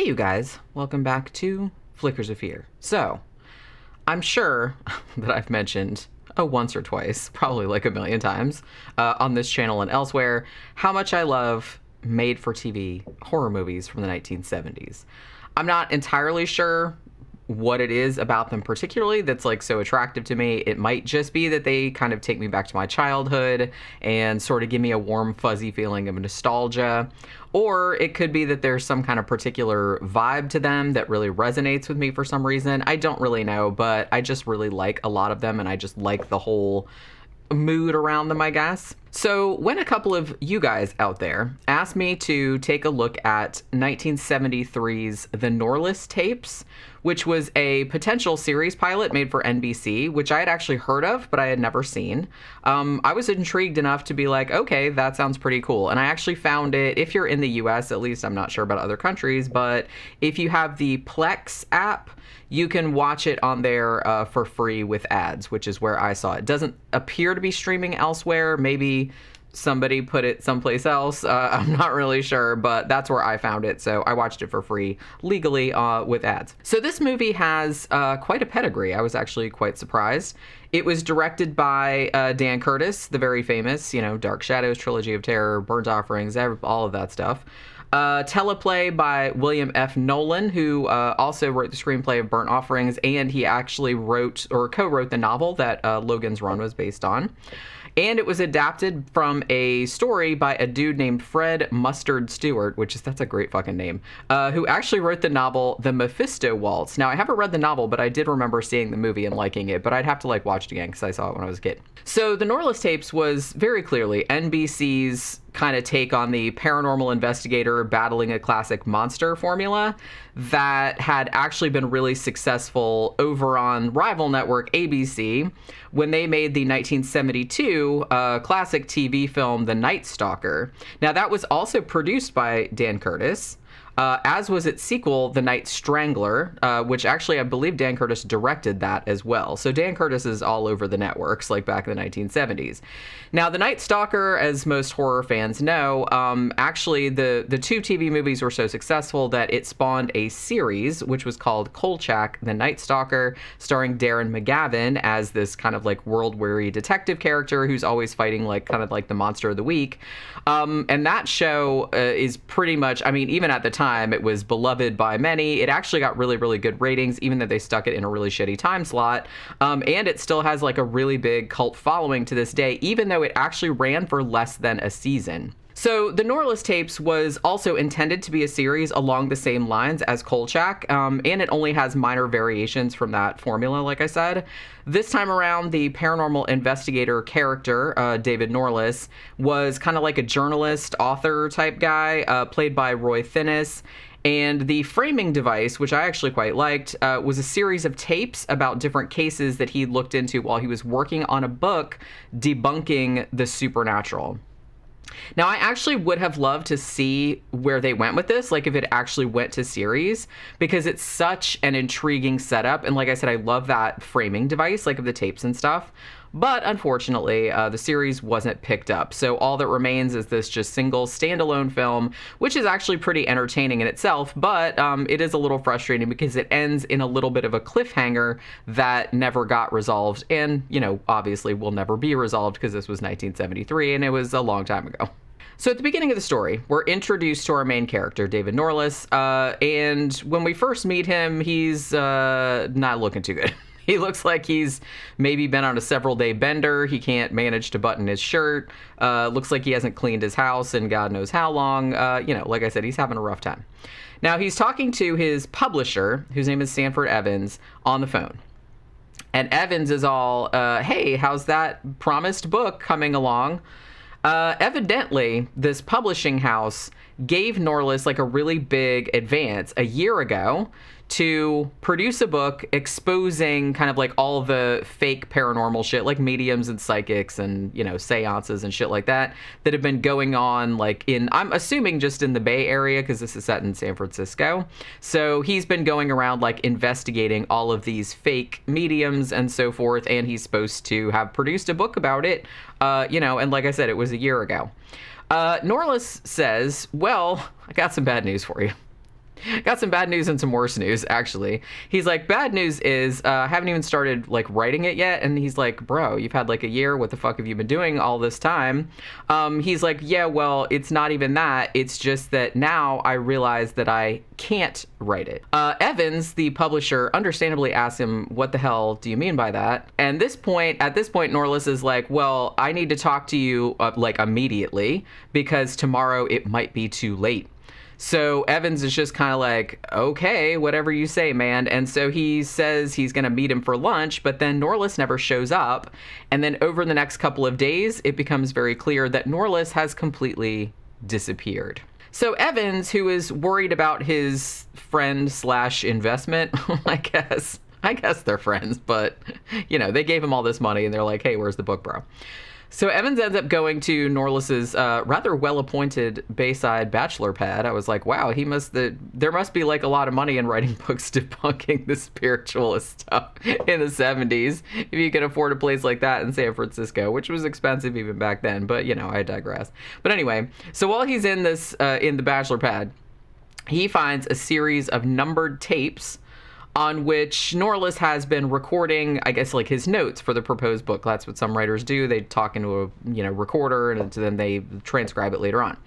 Hey you guys, welcome back to Flickers of Fear. So, I'm sure that I've mentioned once or twice, probably like a million times, on this channel and elsewhere, how much I love made-for-TV horror movies from the 1970s. I'm not entirely sure what it is about them particularly that's like so attractive to me. It might just be that they kind of take me back to my childhood and sort of give me a warm, fuzzy feeling of nostalgia. Or it could be that there's some kind of particular vibe to them that really resonates with me for some reason. I don't really know, but I just really like a lot of them, and I just like the whole mood around them, I guess. So when a couple of you guys out there asked me to take a look at 1973's The Norliss tapes, which was a potential series pilot made for NBC, which I had actually heard of, but I had never seen, I was intrigued enough to be like, okay, that sounds pretty cool. And I actually found it, if you're in the US, at least, I'm not sure about other countries, but if you have the Plex app, you can watch it on there for free with ads, which is where I saw it. It doesn't appear to be streaming elsewhere. Maybe somebody put it someplace else. I'm not really sure, but that's where I found it. So I watched it for free legally with ads. So this movie has quite a pedigree. I was actually quite surprised. It was directed by Dan Curtis, the very famous, Dark Shadows, Trilogy of Terror, Burnt Offerings, all of that stuff. Teleplay by William F. Nolan, who also wrote the screenplay of Burnt Offerings, and he actually wrote or co-wrote the novel that Logan's Run was based on. And it was adapted from a story by a dude named Fred Mustard Stewart, that's a great fucking name, who actually wrote the novel The Mephisto Waltz. Now, I haven't read the novel, but I did remember seeing the movie and liking it, but I'd have to watch it again because I saw it when I was a kid. So the Norliss tapes was very clearly NBC's kind of take on the paranormal investigator battling a classic monster formula that had actually been really successful over on rival network ABC when they made the 1972 classic TV film The Night Stalker. Now, that was also produced by Dan Curtis, as was its sequel, The Night Strangler, which actually I believe Dan Curtis directed that as well. So Dan Curtis is all over the networks, back in the 1970s. Now, The Night Stalker, as most horror fans know, actually the two TV movies were so successful that it spawned a series, which was called Kolchak, The Night Stalker, starring Darren McGavin as this kind of world-weary detective character who's always fighting the monster of the week. And that show is pretty much, even at the time, it was beloved by many. It actually got really, really good ratings, even though they stuck it in a really shitty time slot. And it still has a really big cult following to this day, even though it actually ran for less than a season. So the Norliss tapes was also intended to be a series along the same lines as Kolchak, and it only has minor variations from that formula, like I said. This time around, the paranormal investigator character, David Norliss, was kind of like a journalist, author type guy, played by Roy Thinnis. And the framing device, which I actually quite liked, was a series of tapes about different cases that he looked into while he was working on a book debunking the supernatural. Now, I actually would have loved to see where they went with this, if it actually went to series, because it's such an intriguing setup. And like I said, I love that framing device, of the tapes and stuff. But unfortunately, the series wasn't picked up. So all that remains is this just single standalone film, which is actually pretty entertaining in itself. But it is a little frustrating because it ends in a little bit of a cliffhanger that never got resolved. And, obviously will never be resolved because this was 1973 and it was a long time ago. So at the beginning of the story, we're introduced to our main character, David Norliss. And when we first meet him, he's not looking too good. He looks like he's maybe been on a several-day bender. He can't manage to button his shirt. Looks like he hasn't cleaned his house in God knows how long. Like I said, he's having a rough time. Now, he's talking to his publisher, whose name is Sanford Evans, on the phone. And Evans is all, hey, how's that promised book coming along? Evidently, this publishing house gave Norliss a really big advance a year ago to produce a book exposing kind of all the fake paranormal shit, mediums and psychics and, seances and shit like that have been going on, I'm assuming just in the Bay Area, because this is set in San Francisco. So he's been going around, investigating all of these fake mediums and so forth, and he's supposed to have produced a book about it, and like I said, it was a year ago. Norliss says, well, I got some bad news for you. Got some bad news and some worse news, actually. He's like, bad news is, I haven't even started, like, writing it yet. And he's like, bro, you've had, like, a year. What the fuck have you been doing all this time? He's like, yeah, well, it's not even that. It's just that now I realize that I can't write it. Evans, the publisher, understandably asks him, what the hell do you mean by that? And at this point, Norliss is like, well, I need to talk to you, like, immediately, because tomorrow it might be too late. So Evans is just kind of like, okay, whatever you say, man. And so he says he's going to meet him for lunch, but then Norliss never shows up. And then over the next couple of days, it becomes very clear that Norliss has completely disappeared. So Evans, who is worried about his friend / investment, I guess they're friends, but, you know, they gave him all this money and they're like, hey, where's the book, bro? So Evans ends up going to Norliss's rather well-appointed Bayside bachelor pad. I was like, wow, there must be like a lot of money in writing books debunking the spiritualist stuff in the 70s if you can afford a place like that in San Francisco, which was expensive even back then. But, you know, I digress. But anyway, so while he's in this in the bachelor pad, he finds a series of numbered tapes on which Norliss has been recording, I guess, like his notes for the proposed book. That's what some writers do. They talk into a, you know, recorder, and then they transcribe it later on.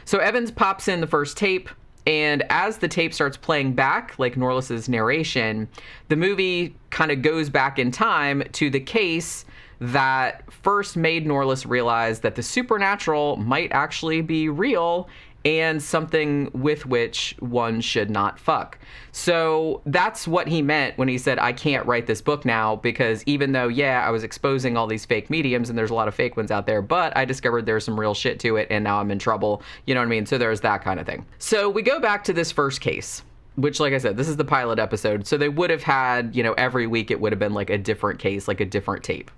So Evans pops in the first tape, and as the tape starts playing back, like Norliss's narration, the movie kind of goes back in time to the case that first made Norliss realize that the supernatural might actually be real and something with which one should not fuck. So that's what he meant when he said, I can't write this book now, because even though, yeah, I was exposing all these fake mediums and there's a lot of fake ones out there, but I discovered there's some real shit to it and now I'm in trouble. You know what I mean? So there's that kind of thing. So we go back to this first case, which, like I said, this is the pilot episode. So they would have had, you know, every week it would have been like a different case, like a different tape.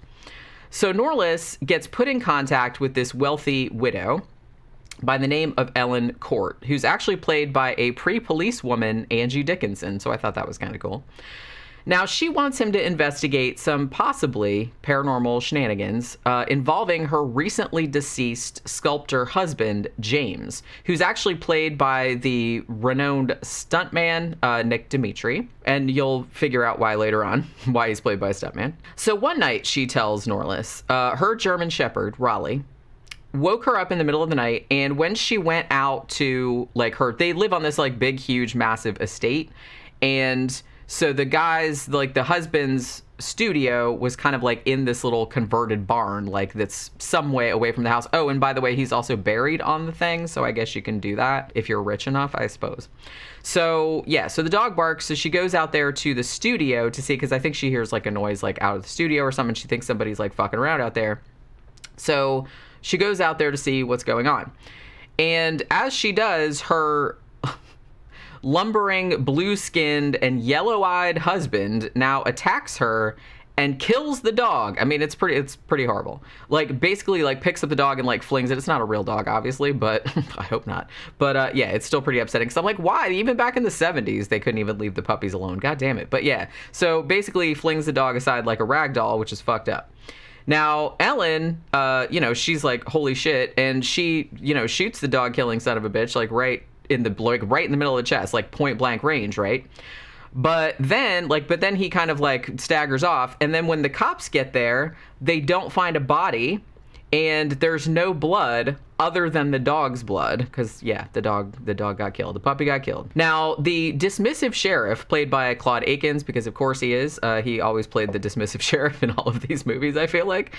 So Norliss gets put in contact with this wealthy widow by the name of Ellen Court, who's actually played by a pre-police woman, Angie Dickinson. So I thought that was kind of cool. Now, she wants him to investigate some possibly paranormal shenanigans involving her recently deceased sculptor husband, James, who's actually played by the renowned stuntman, Nick Dimitri. And you'll figure out why later on, why he's played by a stuntman. So one night, she tells Norliss, her German Shepherd, Raleigh, woke her up in the middle of the night, and when she went out to, like, they live on this, like, big, huge, massive estate, and so the guy's, like, the husband's studio was kind of, like, in this little converted barn, like, that's some way away from the house. Oh, and by the way, he's also buried on the thing, so I guess you can do that if you're rich enough, I suppose. So, yeah, so the dog barks, so she goes out there to the studio to see, because I think she hears, like, a noise, like, out of the studio or something. She thinks somebody's, like, fucking around out there. So she goes out there to see what's going on. And as she does, her lumbering, blue-skinned, and yellow-eyed husband now attacks her and kills the dog. I mean, it's pretty horrible. Like, basically, like, picks up the dog and, like, flings it. It's not a real dog, obviously, but I hope not. But, yeah, it's still pretty upsetting. Because I'm like, why? Even back in the 70s, they couldn't even leave the puppies alone. God damn it. But, yeah. So, basically, flings the dog aside like a rag doll, which is fucked up. Now, Ellen, you know, she's like, holy shit, and she, you know, shoots the dog-killing son of a bitch, like, right in the middle of the chest, like, point-blank range, right? But then he kind of, like, staggers off, and then when the cops get there, they don't find a body, and there's no blood other than the dog's blood, because, yeah, the dog got killed. The puppy got killed. Now, the dismissive sheriff, played by Claude Akins, because of course he is, he always played the dismissive sheriff in all of these movies, I feel like,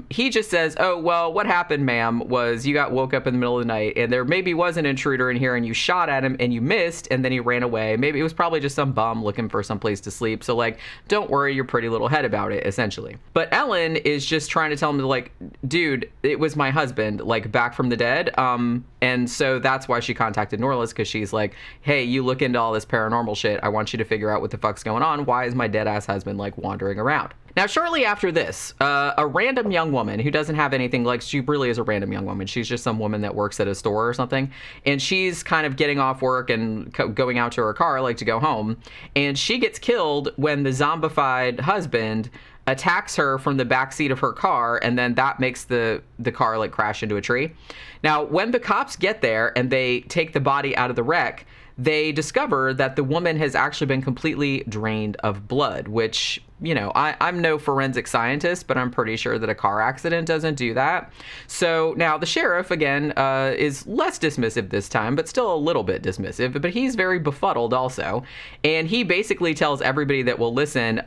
he just says, oh, well, what happened, ma'am, was you got woke up in the middle of the night, and there maybe was an intruder in here, and you shot at him, and you missed, and then he ran away. Maybe it was probably just some bum looking for some place to sleep, so, like, don't worry your pretty little head about it, essentially. But Ellen is just trying to tell him, like, dude, it was my husband, like, back from the dead, and so that's why she contacted Norliss, because she's like, hey, you look into all this paranormal shit, I want you to figure out what the fuck's going on. Why is my dead-ass husband, like, wandering around? Now, shortly after this, a random young woman who doesn't have anything, like, she really is a random young woman, she's just some woman that works at a store or something, and she's kind of getting off work and going out to her car, like, to go home, and she gets killed when the zombified husband attacks her from the back seat of her car, and then that makes the car, like, crash into a tree. Now, when the cops get there and they take the body out of the wreck, they discover that the woman has actually been completely drained of blood, which, you know, I'm no forensic scientist, but I'm pretty sure that a car accident doesn't do that. So now the sheriff, again, is less dismissive this time, but still a little bit dismissive, but he's very befuddled also. And he basically tells everybody that will listen,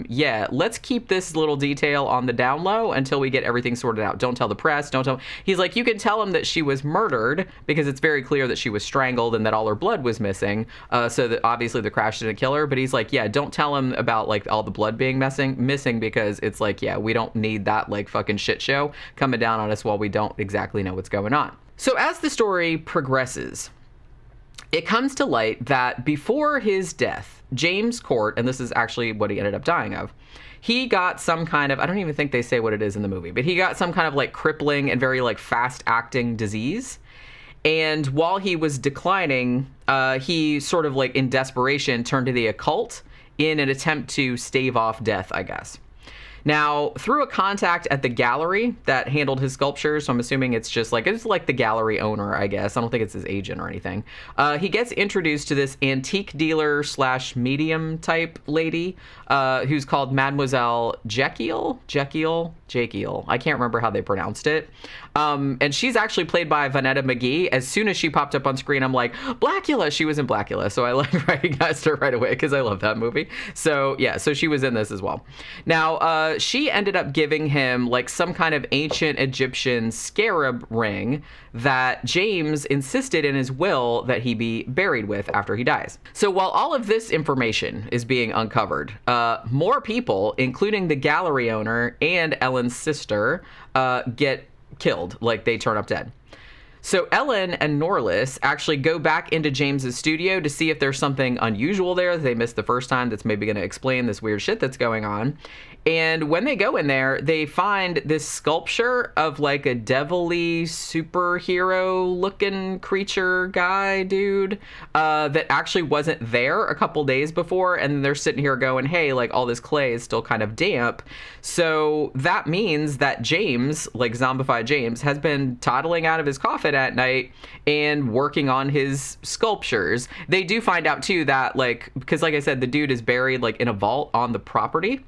yeah, let's keep this little detail on the down low until we get everything sorted out. Don't tell the press, don't tell. He's like, you can tell him that she was murdered because it's very clear that she was strangled and that all her blood was missing. So that obviously the crash didn't kill her, but he's like, yeah, don't tell him about like all the blood being missing because it's like, yeah, we don't need that like fucking shit show coming down on us while we don't exactly know what's going on. So as the story progresses, it comes to light that before his death, James Court, and this is actually what he ended up dying of, he got some kind of, I don't even think they say what it is in the movie, but he got some kind of like crippling and very like fast acting disease. And while he was declining, he sort of like in desperation turned to the occult in an attempt to stave off death, I guess. Now, through a contact at the gallery that handled his sculptures, so I'm assuming it's like the gallery owner, I guess. I don't think it's his agent or anything. He gets introduced to this antique dealer / medium type lady who's called Mademoiselle Jekyll. I can't remember how they pronounced it. And she's actually played by Vanetta McGee. As soon as she popped up on screen, I'm like, Blackula! She was in Blackula. So I like recognized her right away because I love that movie. So yeah, so she was in this as well. Now, she ended up giving him like some kind of ancient Egyptian scarab ring that James insisted in his will that he be buried with after he dies. So while all of this information is being uncovered, more people, including the gallery owner and Ellen's sister, get killed, like they turn up dead. So Ellen and Norliss actually go back into James's studio to see if there's something unusual there that they missed the first time that's maybe going to explain this weird shit that's going on. And when they go in there, they find this sculpture of like a devilly superhero looking creature guy dude that actually wasn't there a couple days before. And they're sitting here going, hey, like all this clay is still kind of damp. So that means that James, like zombified James, has been toddling out of his coffin at night and working on his sculptures. They do find out too that like, because like I said, the dude is buried like in a vault on the property.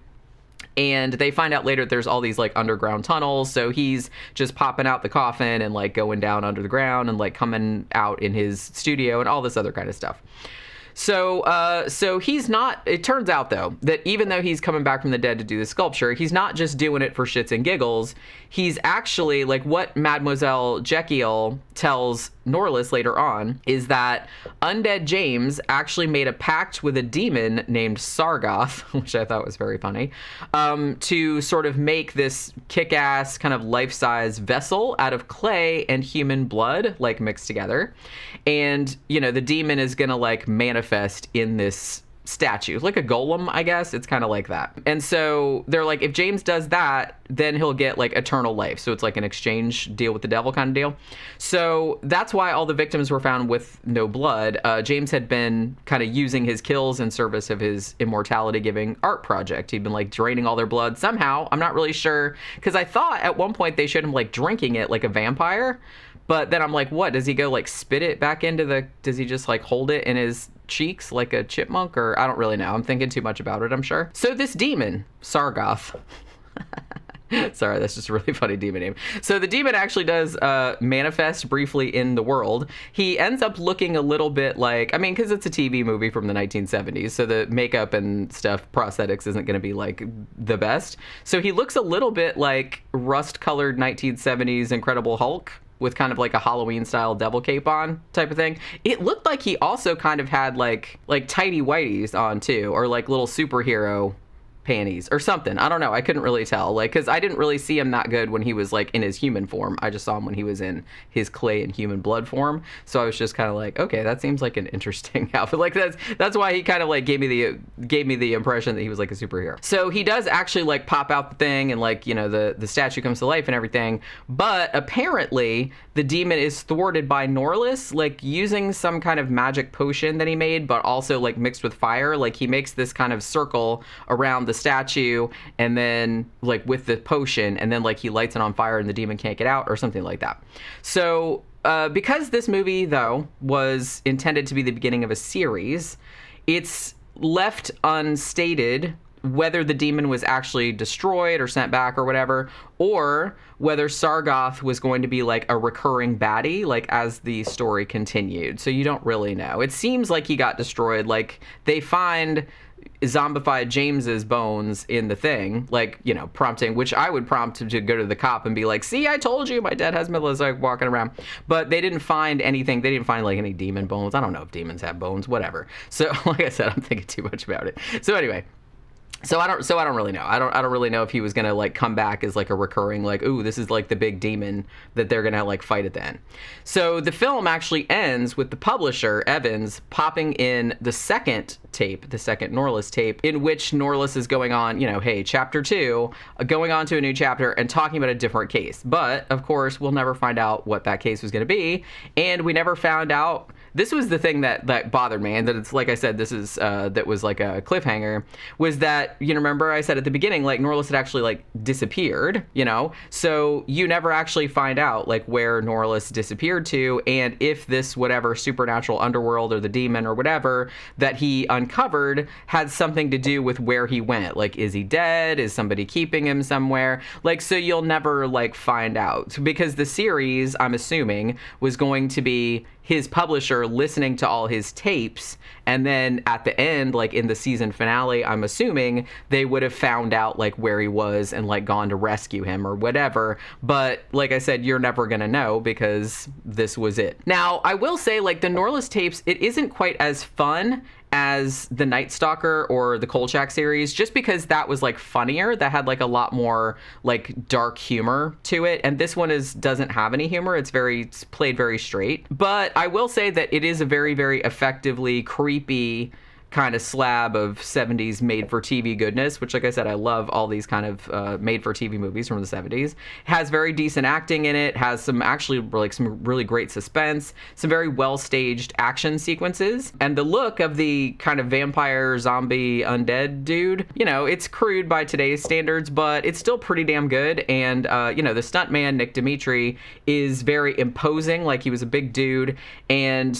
And they find out later that there's all these like underground tunnels. So he's just popping out the coffin and like going down under the ground and like coming out in his studio and all this other kind of stuff. So he's not, it turns out though, that even though he's coming back from the dead to do the sculpture, he's not just doing it for shits and giggles. He's actually, like what Mademoiselle Jekyll tells Norliss later on, is that Undead James actually made a pact with a demon named Sargoth, which I thought was very funny, to sort of make this kick-ass kind of life-size vessel out of clay and human blood, like mixed together. And, you know, the demon is gonna like manifest in this statue, like a golem, I guess. It's kind of like that. And so they're like, if James does that, then he'll get like eternal life. So it's like an exchange deal with the devil kind of deal. So that's why all the victims were found with no blood. James had been kind of using his kills in service of his immortality giving art project. He'd been like draining all their blood somehow. I'm not really sure, because I thought at one point they showed him like drinking it like a vampire. But then I'm like, what? Does he go like spit it back into does he just like hold it in his cheeks like a chipmunk? Or I don't really know. I'm thinking too much about it, I'm sure. So this demon, Sargoth. Sorry, that's just a really funny demon name. So the demon actually does manifest briefly in the world. He ends up looking a little bit like, I mean, because it's a TV movie from the 1970s, so the makeup and stuff, prosthetics, isn't going to be like the best. So he looks a little bit like rust-colored 1970s Incredible Hulk, with kind of like a Halloween style devil cape on type of thing. It looked like he also kind of had like tighty whities on too, or like little superhero panties or something. I don't know. I couldn't really tell, like, because I didn't really see him that good when he was like in his human form. I just saw him when he was in his clay and human blood form. So I was just kind of like, okay, that seems like an interesting outfit. Like that's why he kind of like gave me the impression that he was like a superhero. So he does actually like pop out the thing, and like, you know, the statue comes to life and everything. But apparently the demon is thwarted by Norliss, like using some kind of magic potion that he made, but also like mixed with fire. Like he makes this kind of circle around the statue, and then like with the potion, and then like he lights it on fire and the demon can't get out or something like that. So because this movie, though, was intended to be the beginning of a series, it's left unstated whether the demon was actually destroyed or sent back or whatever, or whether Sargoth was going to be like a recurring baddie, like as the story continued. So you don't really know. It seems like he got destroyed. Like they find zombified James's bones in the thing, like, you know, prompting, which I would prompt to go to the cop and be like, see, I told you my dead husband was like walking around. But they didn't find anything. They didn't find like any demon bones. I don't know if demons have bones, whatever. So like I said, I'm thinking too much about it. So anyway, So I don't really know. I don't really know if he was gonna like come back as like a recurring, like, ooh, this is like the big demon that they're gonna like fight at the end. So the film actually ends with the publisher, Evans, popping in the second tape, the second Norliss tape, in which Norliss is going on, you know, hey, chapter 2, going on to a new chapter and talking about a different case. But of course, we'll never find out what that case was gonna be, and we never found out. This was the thing that bothered me, and that it's like I said, this is that was like a cliffhanger, was that, you know, remember I said at the beginning, like Norliss had actually like disappeared, you know, so you never actually find out like where Norliss disappeared to, and if this whatever supernatural underworld or the demon or whatever that he uncovered had something to do with where he went. Like, is he dead? Is somebody keeping him somewhere? Like, so you'll never like find out, because the series, I'm assuming, was going to be his publisher listening to all his tapes, and then at the end, like in the season finale, I'm assuming they would have found out like where he was and like gone to rescue him or whatever. But like I said, you're never gonna know because this was it. Now, I will say, like, the Norliss tapes, it isn't quite as fun as the Night Stalker or the Kolchak series, just because that was like funnier, that had like a lot more like dark humor to it, and this one doesn't have any humor. It's played very straight. But I will say that it is a very, very effectively creepy kind of slab of 70s made-for-TV goodness, which, like I said, I love all these kind of made-for-TV movies from the 70s. It has very decent acting in it, has some actually like some really great suspense, some very well-staged action sequences, and the look of the kind of vampire, zombie, undead dude, you know, it's crude by today's standards, but it's still pretty damn good. And, you know, the stuntman, Nick Dimitri, is very imposing, like he was a big dude, and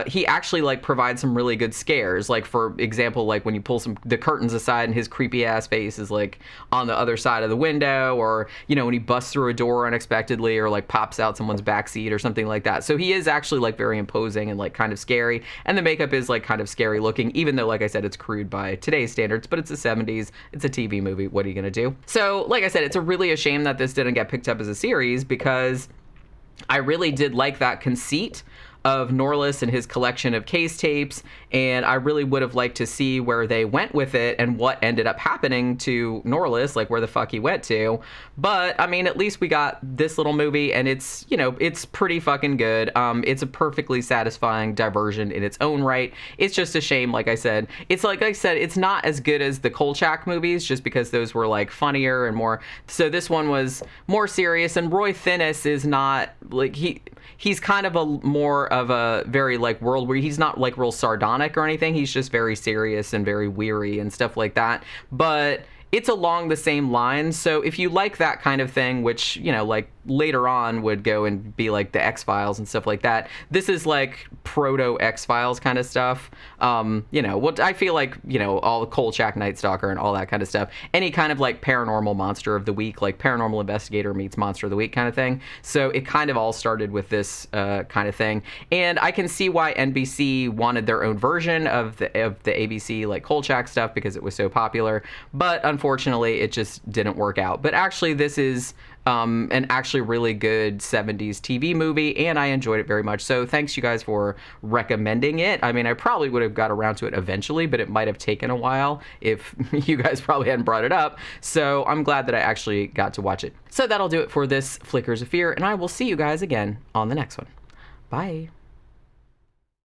he actually like provides some really good scares, like for example, like when you pull the curtains aside and his creepy ass face is like on the other side of the window, or, you know, when he busts through a door unexpectedly or like pops out someone's backseat or something like that. So he is actually like very imposing and like kind of scary, and the makeup is like kind of scary looking, even though, like I said, it's crude by today's standards, but it's the 70s, it's a TV movie, what are you gonna do? So like I said, it's really a shame that this didn't get picked up as a series, because I really did like that conceit of Norliss and his collection of case tapes, and I really would have liked to see where they went with it and what ended up happening to Norliss, like where the fuck he went to. But I mean, at least we got this little movie, and it's, you know, it's pretty fucking good. It's a perfectly satisfying diversion in its own right. It's just a shame, like I said, it's not as good as the Kolchak movies, just because those were like funnier and more. So this one was more serious, and Roy Thinnis is not like he's kind of a more of a very like world where he's not like real sardonic or anything. He's just very serious and very weary and stuff like that. But it's along the same lines. So if you like that kind of thing, which, you know, like later on would go and be like the X-Files and stuff like that, this is like proto X-Files kind of stuff. You know, what I feel like, you know, all the Kolchak, Night Stalker and all that kind of stuff, any kind of like paranormal monster of the week, like Paranormal Investigator meets Monster of the Week kind of thing. So it kind of all started with this kind of thing, and I can see why NBC wanted their own version of the ABC like Kolchak stuff, because it was so popular. But unfortunately, it just didn't work out. But actually, this is an actually really good 70s TV movie, and I enjoyed it very much. So thanks you guys for recommending it. I mean, I probably would have got around to it eventually, but it might have taken a while if you guys probably hadn't brought it up. So I'm glad that I actually got to watch it. So that'll do it for this Flickers of Fear, and I will see you guys again on the next one. Bye.